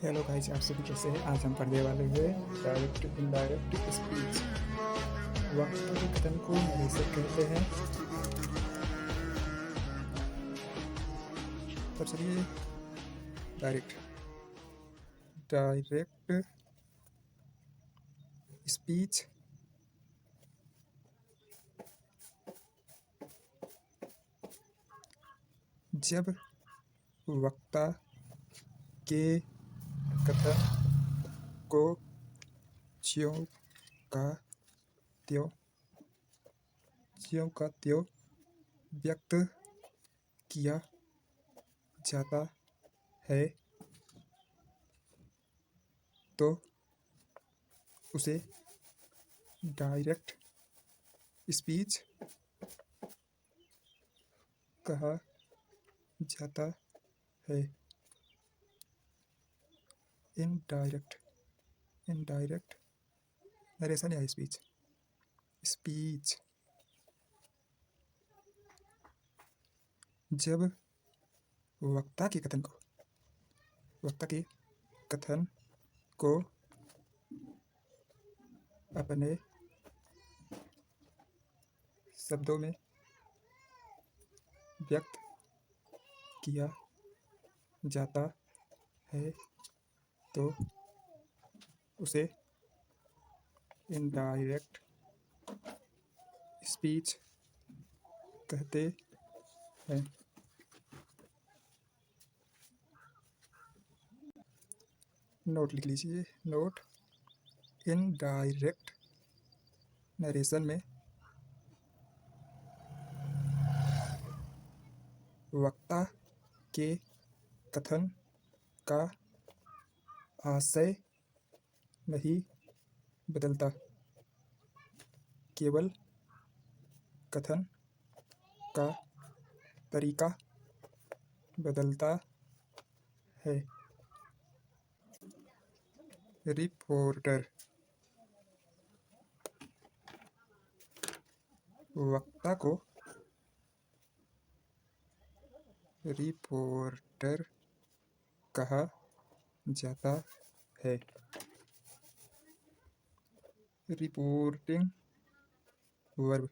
Hello guys, आप सभी कैसे हैं। आज हम पढ़ने वाले हैं डायरेक्ट इनडायरेक्ट स्पीच। वक्ता के कथन को नरेशन कहते हैं। तो चलिए, डायरेक्ट डायरेक्ट स्पीच जब वक्ता के कथन को ज्यों का त्यों व्यक्त किया जाता है तो उसे डायरेक्ट स्पीच कहा जाता है। इनडायरेक्ट नरेशन या स्पीच जब वक्ता के कथन को अपने शब्दों में व्यक्त किया जाता है तो उसे इनडायरेक्ट स्पीच कहते हैं। नोट लिख लीजिए। नोट: इनडायरेक्ट नरेशन में वक्ता के कथन का आशय नहीं बदलता, केवल कथन का तरीका बदलता है। रिपोर्टर वक्ता को रिपोर्टर कहा जाता है। रिपोर्टिंग वर्ब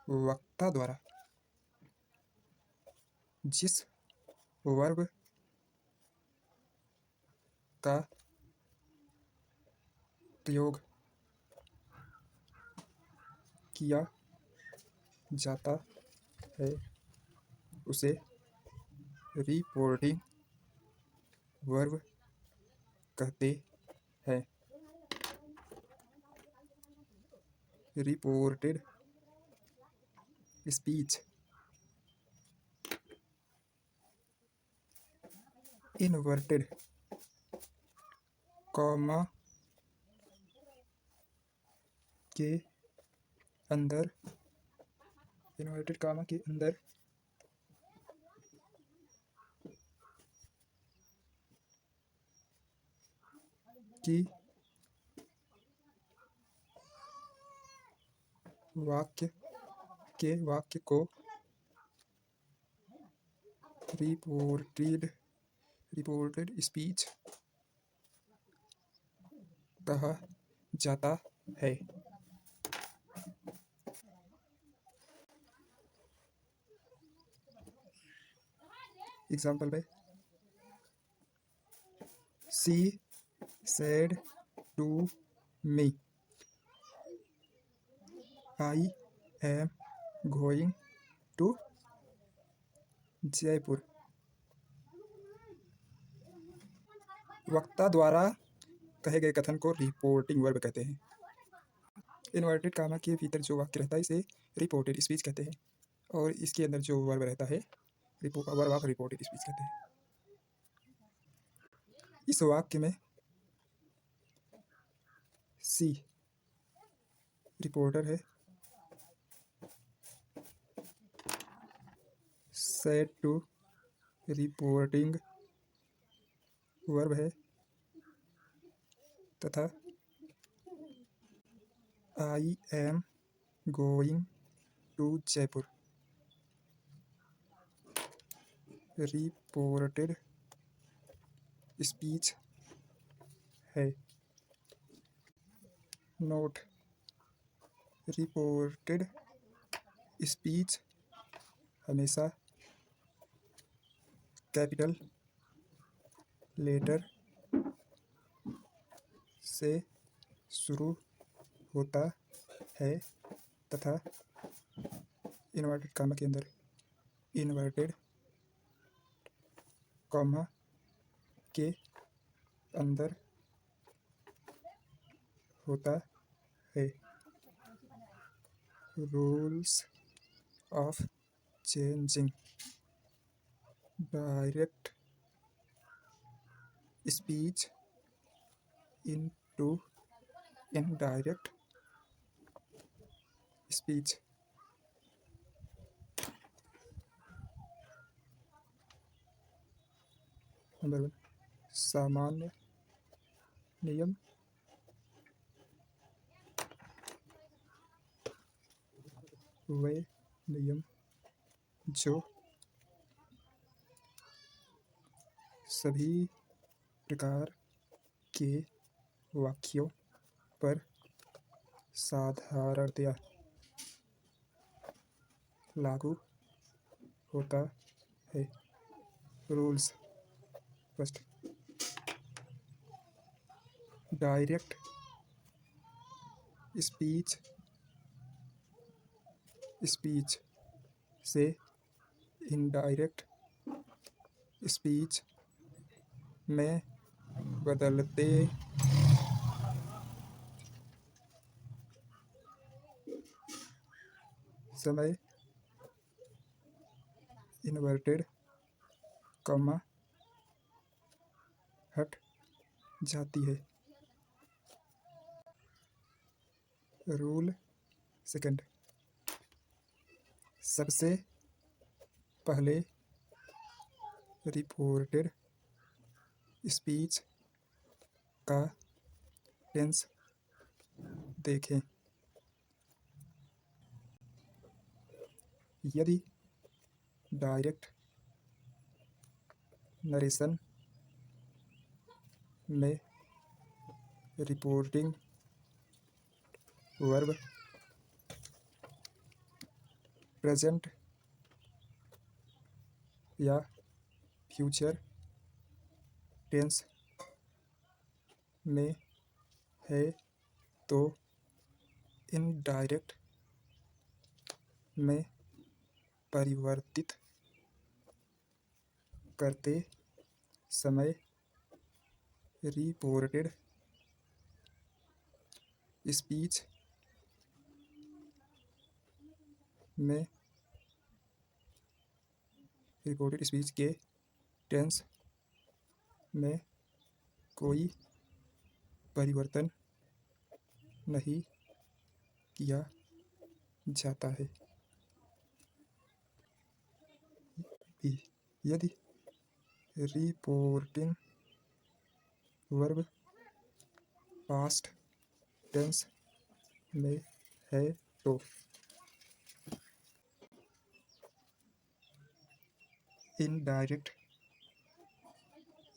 वक्ता द्वारा जिस वर्ब का प्रयोग किया जाता है उसे रिपोर्टिंग वर्ब कहते हैं। रिपोर्टेड स्पीच इनवर्टेड कॉमा के अंदर की वाक्य को रिपोर्टेड स्पीच कहा जाता है। एग्जाम्पल में she said to me I am going to Jaipur. वक्ता द्वारा कहे गए कथन को रिपोर्टिंग वर्ब कहते हैं। इन्वर्टेड कामा के भीतर जो वाक्य रहता है इसे रिपोर्टेड स्पीच कहते हैं, और इसके अंदर जो वर्ब रहता है वर्ब ऑफ रिपोर्टेड स्पीच कहते हैं। इस वाक्य में सी रिपोर्टर है, सेड टू रिपोर्टिंग वर्ब है, तथा I am going to Jaipur reported speech है। नोट: रिपोर्टेड स्पीच हमेशा कैपिटल लेटर से शुरू होता है तथा इन्वर्टेड कॉमा के अंदर इन्वर्टेड कॉमा के अंदर होता है। Rules of changing direct speech into indirect speech. Number 1, सामान्य नियम। वे नियम जो सभी प्रकार के वाक्यों पर साधारणतया लागू होता है। रूल्स: फर्स्ट, डायरेक्ट स्पीच से इनडायरेक्ट स्पीच में बदलते समय इन्वर्टेड कॉमा हट जाती है। रूल सेकंड, सबसे पहले रिपोर्टेड स्पीच का टेंस देखें। यदि डायरेक्ट नरेशन में रिपोर्टिंग वर्ब प्रेजेंट या फ्यूचर टेंस में है तो इनडायरेक्ट में परिवर्तित करते समय रिपोर्टेड स्पीच के टेंस में कोई परिवर्तन नहीं किया जाता है। यदि रिपोर्टिंग वर्ब पास्ट टेंस में है तो इनडायरेक्ट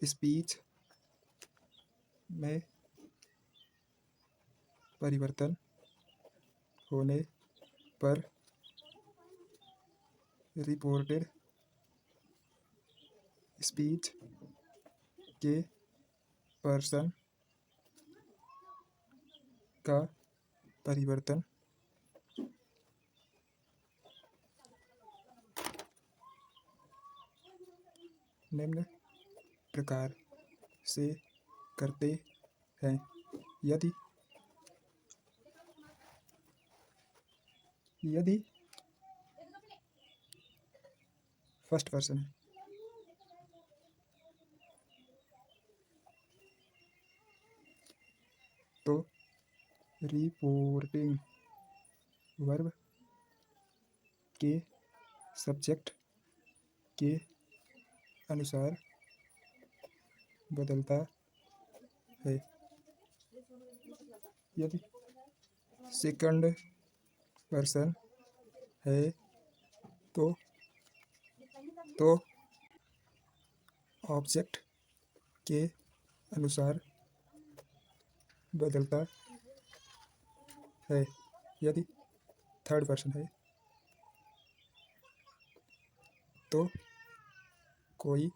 स्पीच में परिवर्तन होने पर रिपोर्टेड स्पीच के पर्सन का परिवर्तन निम्न प्रकार से करते हैं। यदि फर्स्ट पर्सन है तो रिपोर्टिंग वर्ब के सब्जेक्ट के अनुसार बदलता है। यदि सेकंड पर्सन है तो ऑब्जेक्ट के अनुसार बदलता है। यदि थर्ड पर्सन है तो कोई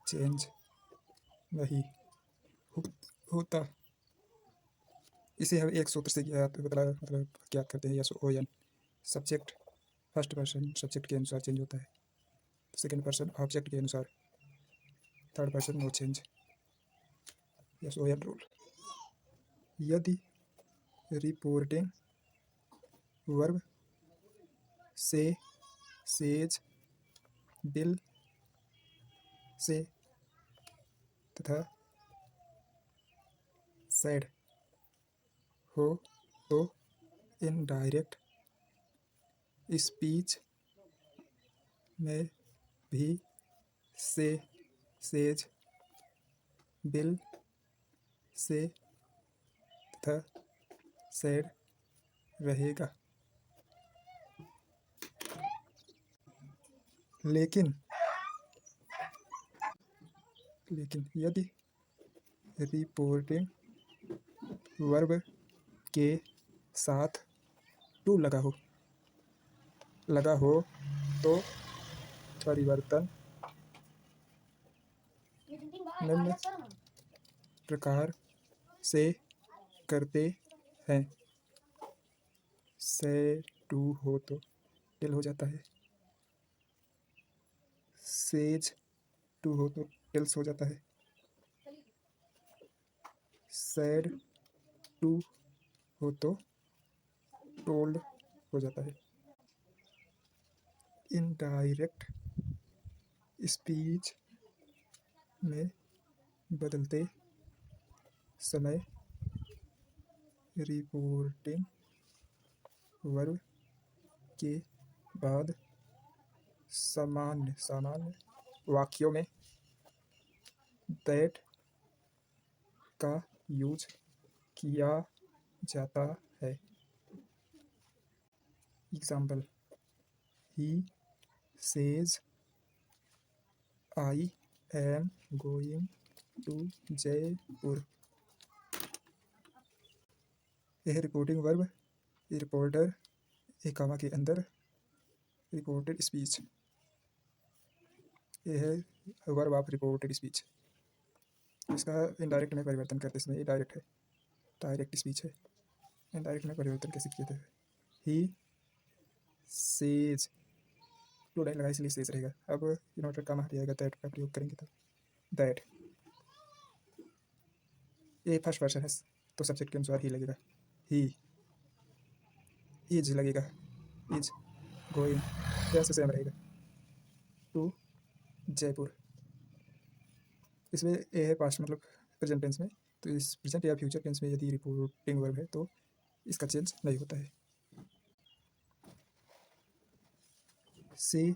चेंज नहीं होता। इसे हम एक सूत्र से मतलब क्या करते हैं, yes O N. Subject first person subject के अनुसार चेंज होता है, सेकंड पर्सन ऑब्जेक्ट के अनुसार, third person no change, yes O N rule. यदि reporting verb say, says, will say तथा सैड हो तो इनडायरेक्ट स्पीच में भी से, सेज, बिल से तथा सैड रहेगा। लेकिन यदि रिपोर्टिंग वर्ब के साथ टू लगा हो तो परिवर्तन निम्न प्रकार से करते हैं। से टू हो तो टिल हो जाता है, सेज टू हो तो टिल्स हो जाता है, सैड टू हो तो टोल्ड हो जाता है। इनडायरेक्ट स्पीच में बदलते समय रिपोर्टिंग वर्ब के बाद सामान्य वाक्यों में दैट का यूज किया जाता है। Example, he says I am going to Jaipur. यह रिपोर्टिंग वर्ब रिपोर्टर एक कॉमा के अंदर रिपोर्टेड स्पीच, यह है वर्ब ऑफ रिपोर्टेड स्पीच। इसका इनडायरेक्ट में परिवर्तन करते समय, डायरेक्ट है, डायरेक्ट स्पीच है, इनडायरेक्ट में परिवर्तन कैसे किया जाए। ही सेज टू डाई लगा इसलिए सेज रहेगा। अब इन्वर्टेड कॉमा हट जाएगा, दैट का प्रयोग करेंगे तो दैट। ये फर्स्ट पर्सन है तो सब्जेक्ट के अनुसार ही लगेगा, ही इज लगेगा, इज गोइंग जैसे सेम रहेगा टू जयपुर। इसमें ए है पास्ट मतलब प्रेजेंट टेंस में, तो इस प्रेजेंट या फ्यूचर टेंस में यदि रिपोर्टिंग वर्ब है तो इसका चेंज नहीं होता है। She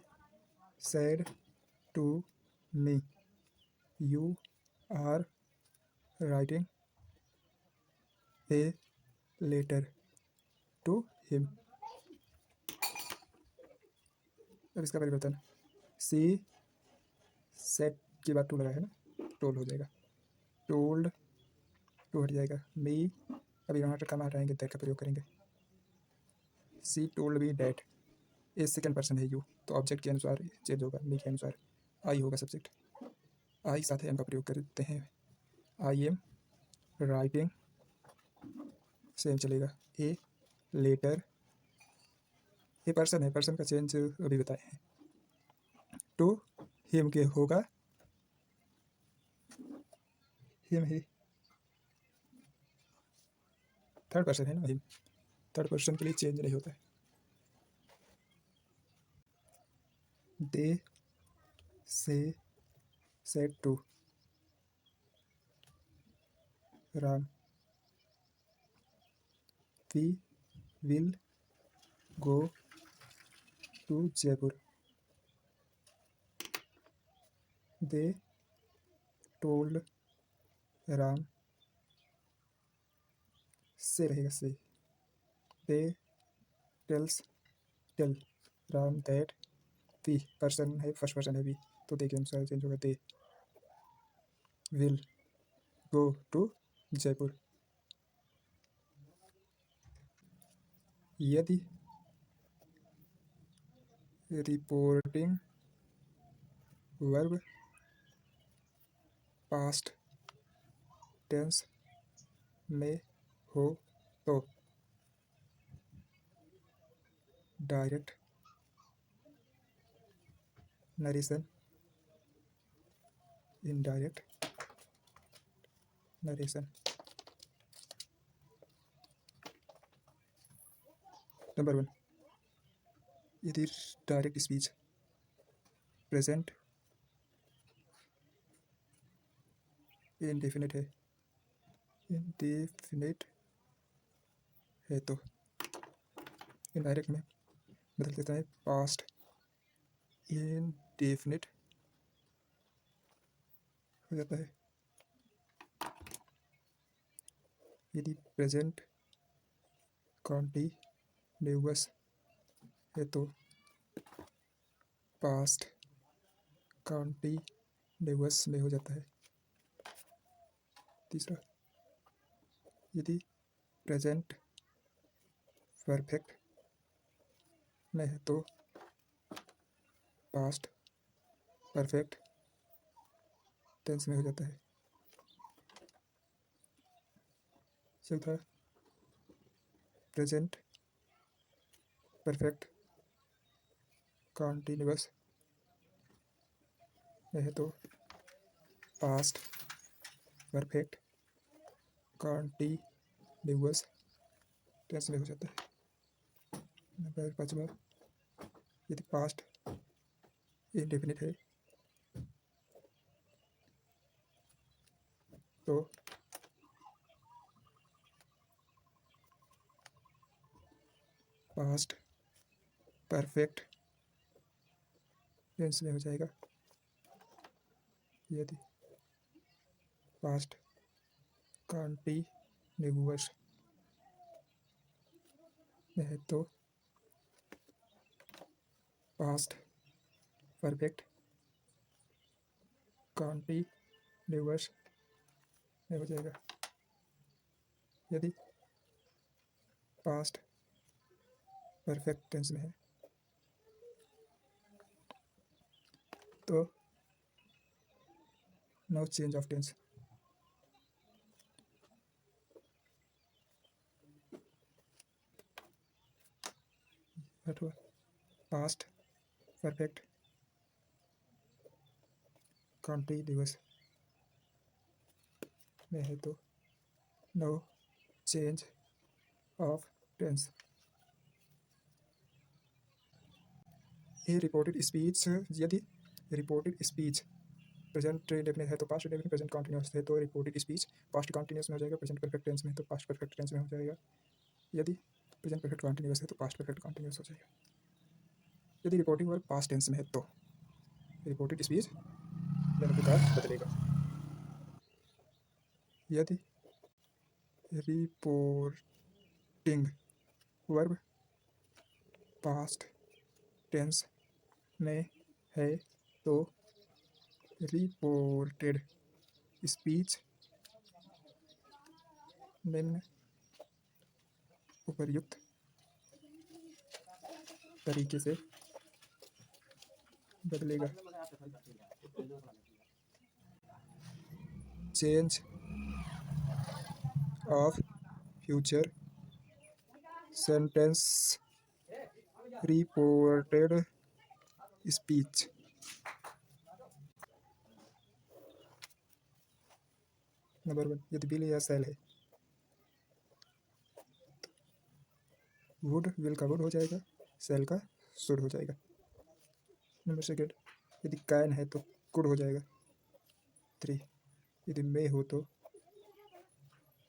said to me you are writing a letter to him. अब इसका परिवर्तन, सी सेड के बाद टू लगा है ना, टोल्ड हो जाएगा, टोल्ड टू हट जाएगा, मी अभी वहाँ कमा हटाएंगे, दैट का प्रयोग करेंगे। सी told me that, A second person है यू तो ऑब्जेक्ट के अनुसार चेंज होगा, मी के अनुसार आई होगा सब्जेक्ट, आई साथ एम का प्रयोग करते हैं, आई एम राइटिंग सेम चलेगा, ए लेटर, ये पर्सन है, पर्सन का चेंज अभी बताए हैं, टू हिम के होगा हिम ही, थर्ड पर्सन है ना हिम, थर्ड पर्सन के लिए चेंज नहीं होता है। They say said to Ram we will go to Jaipur. They told Ram से रहेगा से, they tells tell Ram that we person है, फर्स्ट पर्सन है वी तो दे के अनुसार चेंज होगा दे। will go to Jaipur. यदि रिपोर्टिंग वर्ब पास्ट टेंस में हो तो direct narration, indirect narration. Number 1, यदि डायरेक्ट स्पीच प्रेजेंट इंडेफिनिट है तो इनडायरेक्ट में बदल देता है पास्ट इंडेफिनिट हो जाता है। यदि प्रेजेंट कॉन्टिन्यूअस है तो पास्ट कॉन्टिन्यूअस में हो जाता है। तीसरा, यदि प्रेजेंट परफेक्ट में है तो पास्ट परफेक्ट टेंस में हो जाता है। चौथा, प्रेजेंट परफेक्ट कॉन्टिन्यूअस में है तो पास्ट परफेक्ट कॉन्टिन्यूअस टेंस में हो जाता है। नंबर 5, यदि पास्ट इंडेफिनिट है तो पास्ट परफेक्ट टेंस में हो जाएगा। यदि पास्ट कॉन्टिन्यूअस में है तो पास्ट परफेक्ट कॉन्टिन्यूअस में हो जाएगा। यदि पास्ट परफेक्ट टेंस में है तो no change of tense. Past perfect continuous में है तो नो चेंज ऑफ टेंस। ये रिपोर्टेड स्पीच, यदि रिपोर्टेड स्पीच प्रेजेंट इंडेफिनिट है तो पास्ट इंडेफिनिट, प्रेजेंट कॉन्टिन्यूअस है तो रिपोर्टेड स्पीच पास्ट कॉन्टिन्यूअस में हो जाएगा, प्रेजेंट परफेक्ट टेंस में है तो पास्ट परफेक्ट टेंस में हो जाएगा। यदि प्रेजेंट परफेक्ट कॉन्टिन्यूअस है तो पास्ट परफेक्ट कॉन्टिन्यूअस हो जाएगा। यदि रिपोर्टिंग वर्ब पास्ट टेंस में है तो रिपोर्टेड स्पीच निम्न प्रकार बदलेगा। यदि रिपोर्टिंग वर्ब पास्ट टेंस में है तो रिपोर्टेड स्पीच निम्न उपर्युक्त तरीके से बदलेगा। Change of future sentence reported speech. Number 1, यदि बिल या सेल है वुड, विल का वुड हो जाएगा, सेल का शुड हो जाएगा। नंबर 2, यदि कैन है तो कुड हो जाएगा। 3, यदि मे हो तो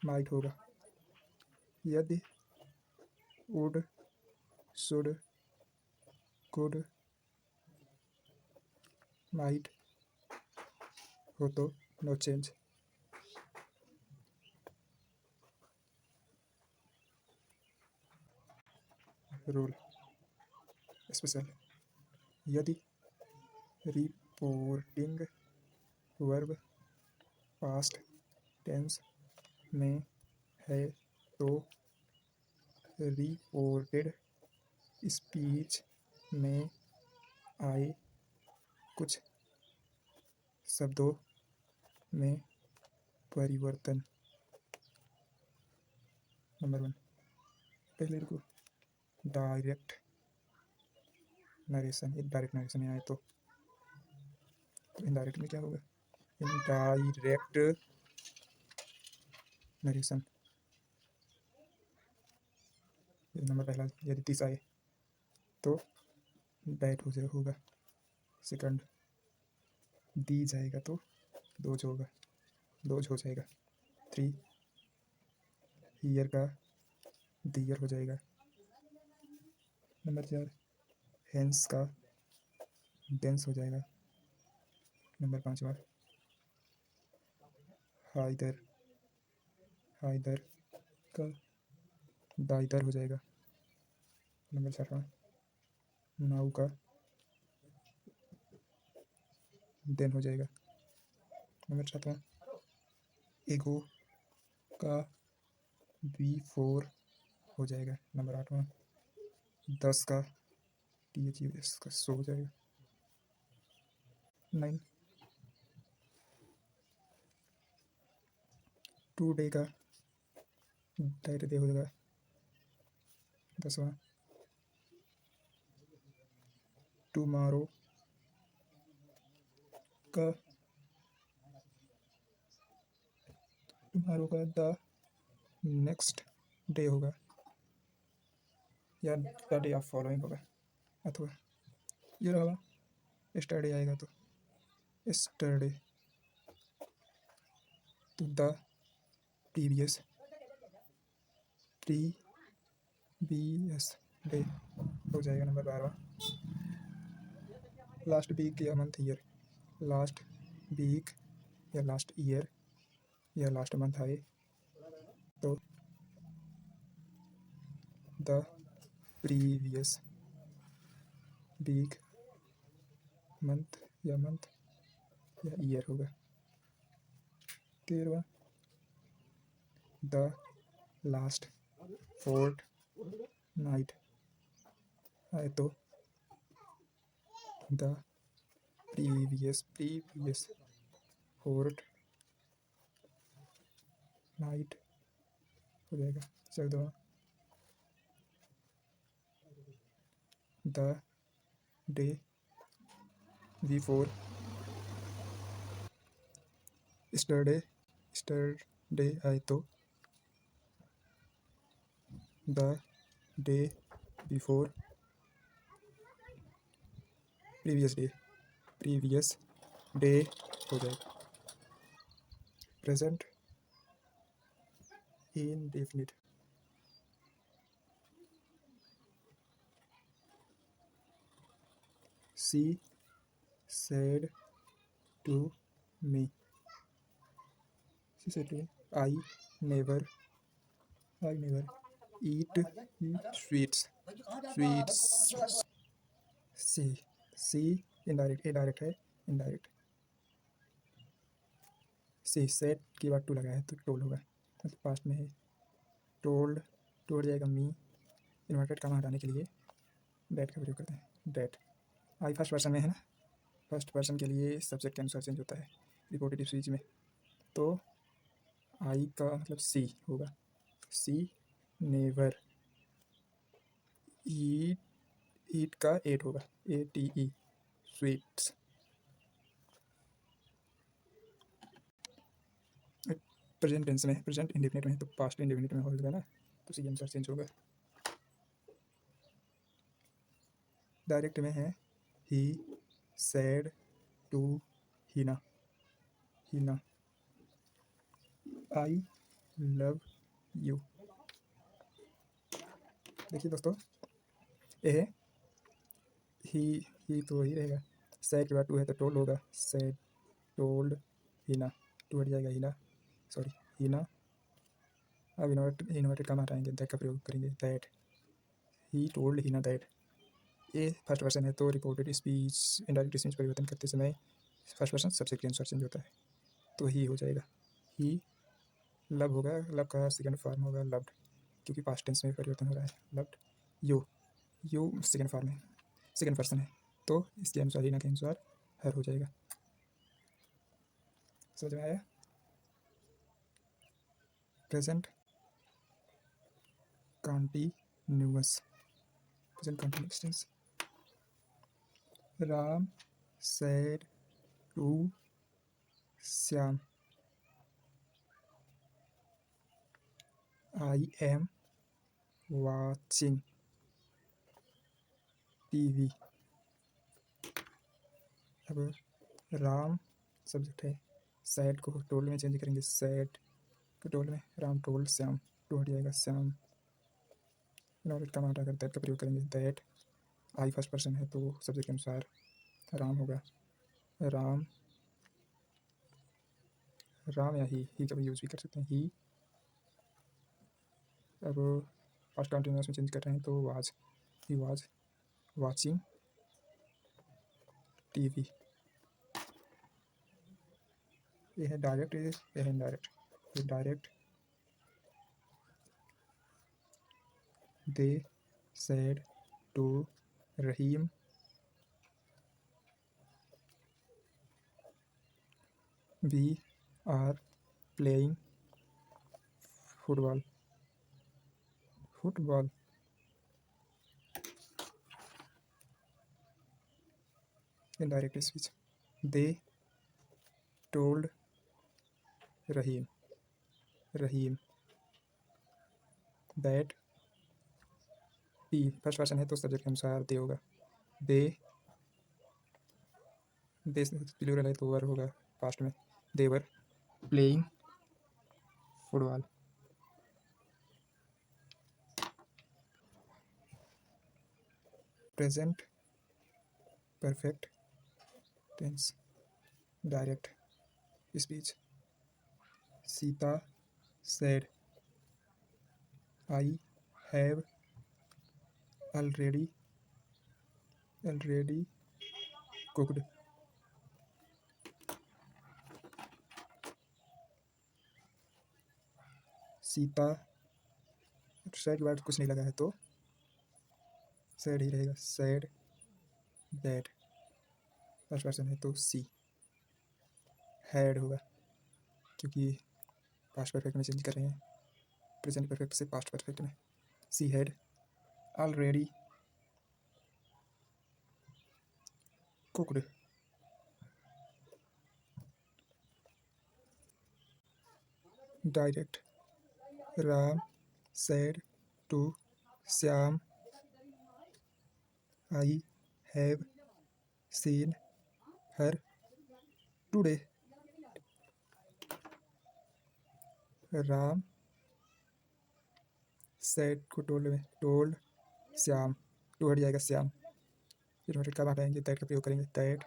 माइट होगा। यदि वुड, शुड, कुड, माइट हो तो नो चेंज। रूल स्पेशल, यदि रिपोर्टिंग वर्ब पास्ट टेंस में है तो रिपोर्टेड स्पीच में आए कुछ शब्दों में परिवर्तन। नंबर 1, पहले को डायरेक्ट नरेशन, एक डायरेक्ट नरेशन में आए तो इनडायरेक्ट में क्या होगा? Indirect narration. नंबर पहला यदि 30 आए तो डाइट होगा। सेकंड दी जाएगा तो दोज होगा, दोज हो जाएगा। 3 ईयर का दियर हो जाएगा। नंबर 4 हैंस का डेंस हो जाएगा। नंबर 5 हाइदर, हाइदर का दाइदर हो जाएगा। नंबर 6 नाउ का देन हो जाएगा। नंबर 7 एगो का B4 हो जाएगा। नंबर 8 10 का THUS का सो हो जाएगा। 9 टुडे का डायट दे हो जाएगा। 10 टुमारो का द नेक्स्ट डे होगा या द डे ऑफ फॉलोइंग होगा, अथवा ये रहा एस्टरडे आएगा तो एस्टरडे तो द प्रीवियस डे हो जाएगा। नंबर 12 लास्ट वीक या मंथ ईयर, लास्ट वीक या लास्ट ईयर या लास्ट मंथ आए तो द प्रीवियस वीक मंथ या ईयर होगा। 13 द लास्ट फोर्ट नाइट आए तो द प्रीवियस फोर्ट नाइट हो जाएगा। 14 द डे बिफोर स्टरडे आए तो the day before previous day हो जाएगा। Present indefinite, she said to me, I never eat sweets. She indirect, a direct है, indirect. She said के बाद टू लगा है तो टोल्ड होगा, मतलब पास्ट में है। टोल्ड जाएगा मी, इन्वर्टेड कॉमा हटाने के लिए डैट का प्रयोग करते हैं। डैट आई फर्स्ट पर्सन में है ना, फर्स्ट पर्सन के लिए सब्जेक्ट के अनुसार चेंज होता है रिपोर्टेड स्पीच में। तो आई का मतलब सी होगा, सी नेवर ईट का एट होगा, ATE स्वीट्स। प्रेजेंट टेंस में, प्रेजेंट इंडेफिनिट में, तो पास्ट इंडेफिनिट में होगा ना, तो उसी के अनुसार चेंज होगा। डायरेक्ट में है he said to Hina I love you. देखिए दोस्तों, ये है ही तो ही रहेगा, सेड के बाद टू है तो टोल्ड होगा, सेड टोल्ड हिना, टू हट जाएगा हिना, सॉरी हिना। अब इन्वर्टेड कॉमा हटाएंगे, दैट का प्रयोग करेंगे, that he told Hina that. ये फर्स्ट पर्सन है तो रिपोर्टेड स्पीच इनडायरेक्ट स्पीच परिवर्तन करते समय फर्स्ट पर्सन सब्जेक्ट के अनुसार चेंज होता है। तो ही हो जाएगा। ही लव होगा, लव का सेकंड फॉर्म होगा लव्ड, क्योंकि पास्ट टेंस में परिवर्तन हो रहा है। Loved you, you second form है, सेकंड पर्सन है, तो इसके अनुसार ही ना के अनुसार हर हो जाएगा। समझ में आया? Present continuous, present continuous tense. Ram said to Shyam, I am watching TV। अब राम सब्जेक्ट है, सैड को टोल्ड में चेंज करेंगे, सैड को टोल्ड में, राम टोल्ड श्याम, टू हट जाएगा श्याम। इनऑर्डर का माटा कर दैट का प्रयोग करेंगे, दैट आई फर्स्ट पर्सन है तो सब्जेक्ट के अनुसार राम होगा। राम, राम या ही का भी यूज भी कर सकते हैं, ही। अब पास्ट कंटिन्यूअस में चेंज कर रहे हैं तो was, he was watching TV. ये है डायरेक्ट, ये है इनडायरेक्ट। ये direct, they said to Rahim we are playing football, football. Indirect speech, they told Rahim, Rahim that, पी फर्स्ट पर्सन है तो सब्जेक्ट के अनुसार दे होगा, दे, दे प्लूरल है तो वर होगा पास्ट में, they were playing football. Present perfect tense, direct speech. Sita said, I have already cooked। Sita, said के बाद कुछ नहीं लगा है तो सैड ही रहेगा, सैड दैट फर्स्ट पर्सन है तो सी, हैड होगा क्योंकि पास्ट परफेक्ट में चेंज कर रहे हैं, प्रेजेंट परफेक्ट से पास्ट परफेक्ट में। She had already cooked. Direct, Ram said to Shyam, I have seen her today। Ram said को टोल्ड में, टोल्ड श्याम, टू हट जाएगा श्याम, फिर हट कब हटाएंगे, दैट का प्रयोग करेंगे, दैट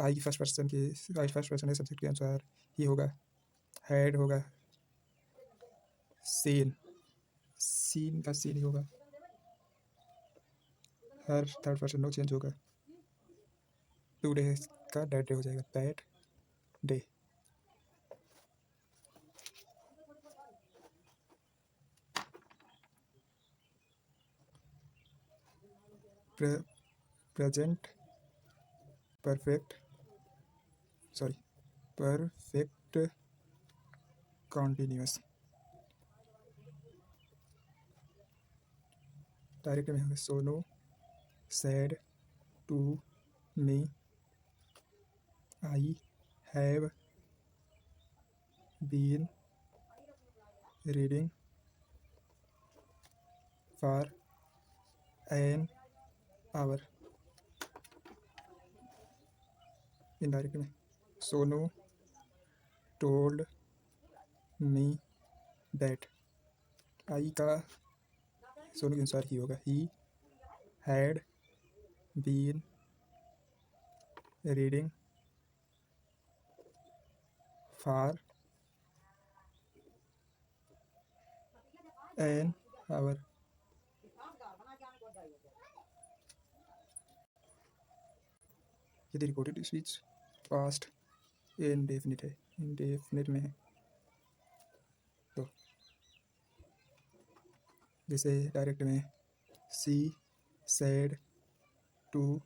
आई फर्स्ट पर्सन की, आई फर्स्ट पर्सन के सब्जेक्ट के अनुसार ही होगा, हैड होगा, सीन, सीन का सीन ही होगा, हर थर्ड पर्सन नो चेंज होगा, टुडे का दैट डे हो जाएगा, that day. Present perfect, sorry perfect continuous, direct में होगा, Sonu said to me, I have been reading for an hour। Indirect में, सोनू told me that, आई का सोनू के अनुसार ही होगा, he had been reading for an hour। यदि रिपोर्टेड स्पीच पास्ट इंडेफिनिट है, indefinite में है। तो जैसे डायरेक्ट में she said to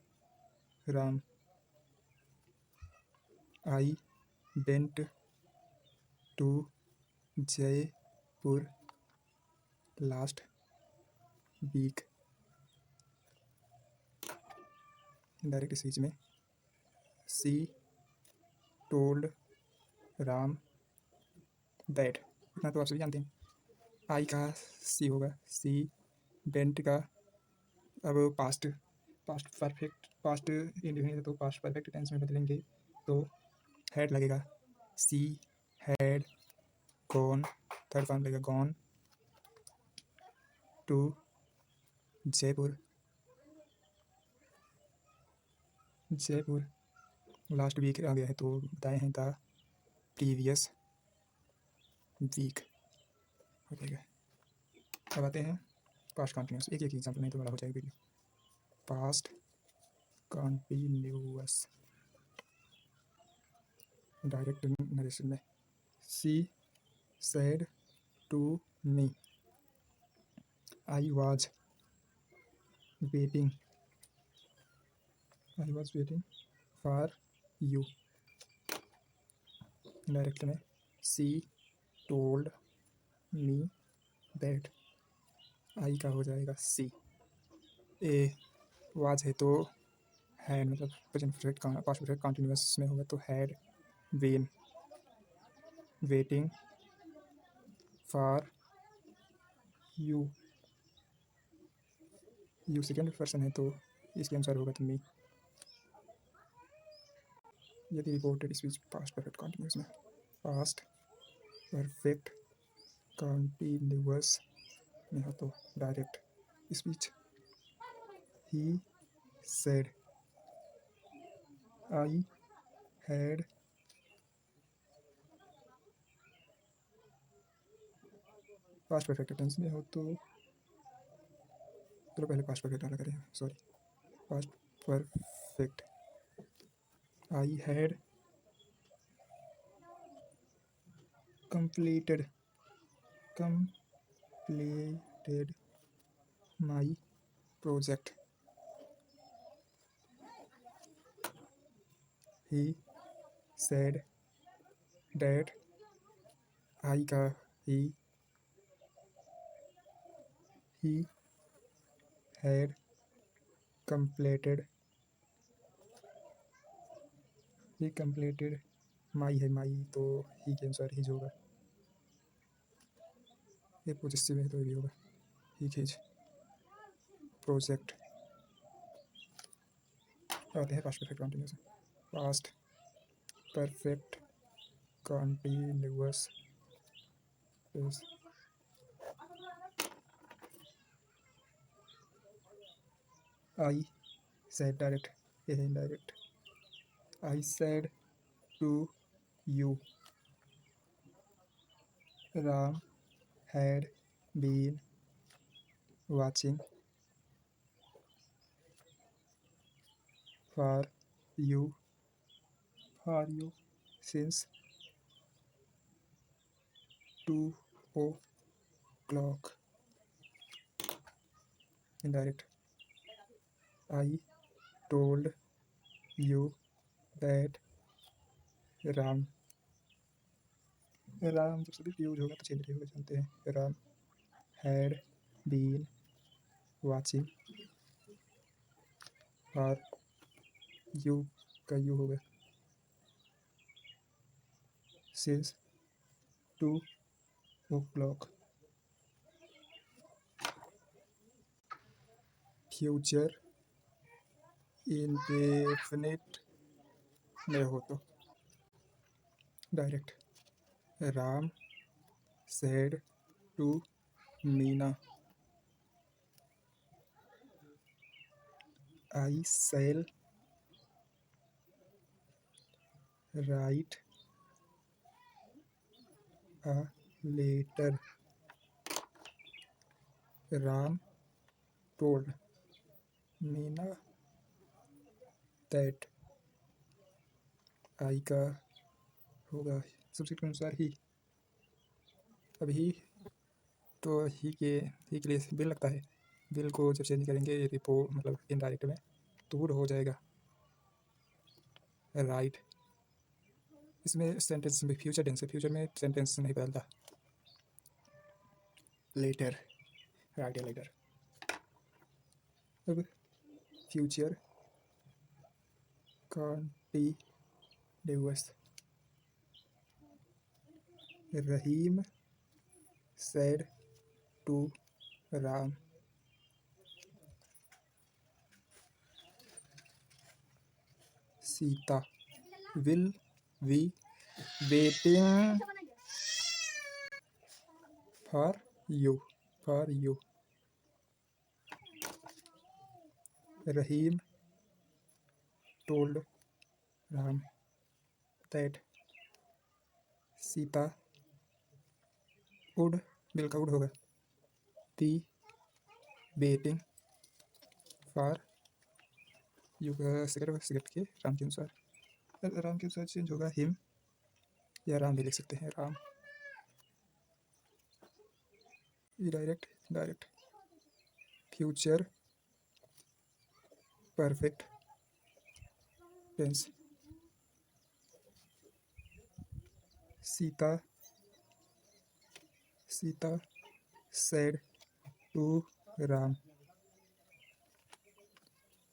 Ram, I went to Jaipur last week. Direct speech में सी टोल्ड राम दैट, इतना तो आप सभी जानते हैं। आई का सी होगा, सी वेंट का अब पास्ट परफेक्ट, पास्ट इंडिफिनिट है तो पास्ट परफेक्ट टेंस में बदलेंगे तो हैड लगेगा, she had gone, third form लगेगा gone to Jaipur last week आ गया है तो बताए हैं द प्रीवियस वीक हो जाएगा। अब आते हैं पास्ट कॉन्टिन्यूस, एक एक एग्जाम्पल नहीं तो बड़ा हो जाएगा video. Past continuous direct narration में she said to me I was waiting for you. Direct में she told me that, I का हो जाएगा सी। ए वाज है तो हैड, मतलब present perfect past perfect continuous में होगा तो had been waiting for you. You second person है तो इसके अनुसार होगा तो मी। यदि reported speech past perfect continuous में पास्ट परफेक्ट कॉन्टिन्यूअस में हो तो direct speech he said I had past perfect tense में हो तो चलो पहले पास्ट परफेक्ट वाला करें, sorry past perfect. I had completed my project। he said that आई का he had completed माई है, माई तो ही के अनुसार हिज होगा, ये पोजेसिव है तो ये भी होगा ही हिज प्रोजेक्ट। आते हैं past perfect continuous. Past perfect continuous I said direct, ये है indirect. I said to you Ram had been watching for you since 2 o'clock। Indirect, I told you that Ram जब सभी यूज होगा तो चेंज होगा, जानते हैं। Ram had been watching for you का यू होगा since 2 o'clock। फ्यूचर इंडेफिनिट में हो तो direct Ram said to Meena I shall write a letter. Ram told Meena that, I का होगा सब्जेक्ट के अनुसार ही। अब ही तो ही के लिए बिल लगता है। बिल को जब चेंज करेंगे रिपोर्ट मतलब इनडायरेक्ट में तो वुड हो जाएगा राइट। इसमें सेंटेंस में फ्यूचर टेंस है, फ्यूचर में सेंटेंस नहीं बदलता। लेटर राइट या लेटर। अब future continuous. Rahim said to Ram, Sita will be waiting for you. Rahim told Ram that Sita would bill का would होगा be waiting for you का cigarette के राम के अनुसार चेंज होगा हिम या राम भी लिख सकते हैं। Ram direct future perfect tense. Sita said to Ram,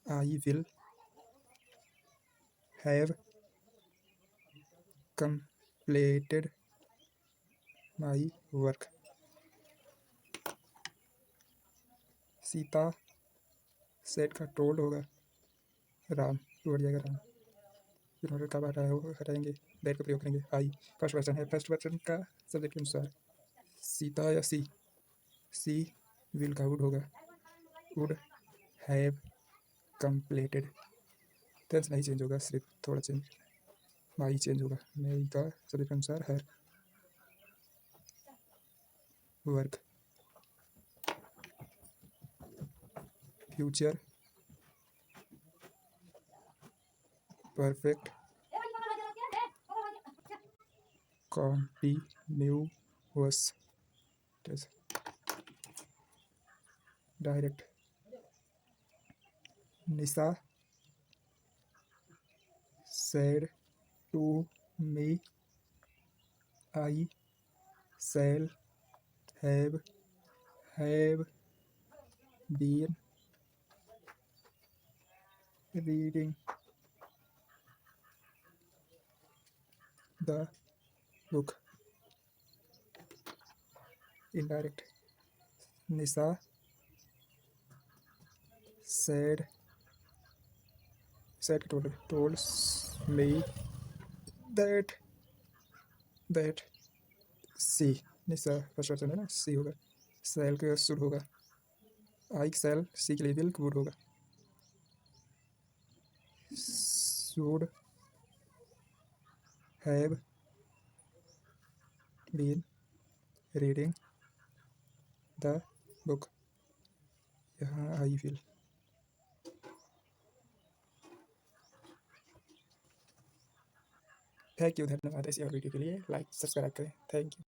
I will have completed my work. Sita said का टोल्ड होगा राम, टू हट जाएगा राम। फिर का हटाएंगे दैट का प्रयोग करेंगे। आई फर्स्ट पर्सन है, फर्स्ट पर्सन का सब्जेक्ट के अनुसार सीता या सी विल का वुड होगा वुड हैव कंप्लीटेड। टेंस नहीं चेंज होगा, सिर्फ थोड़ा चेंज माई चेंज होगा। मई का सब्जेक्ट के अनुसार her work. Future perfect continuous direct. Nisha said to me, I shall have been reading the book. Indirect. Nisha said told me that she Nisha first person है ना, सी होगा। Cell का should होगा आई cell, she के लिए will would होगा। Should have been reading the book, यहाँ I will. Thank you, धन्यवाद। ऐसी और वीडियो के लिए लाइक सब्सक्राइब करें। Thank you.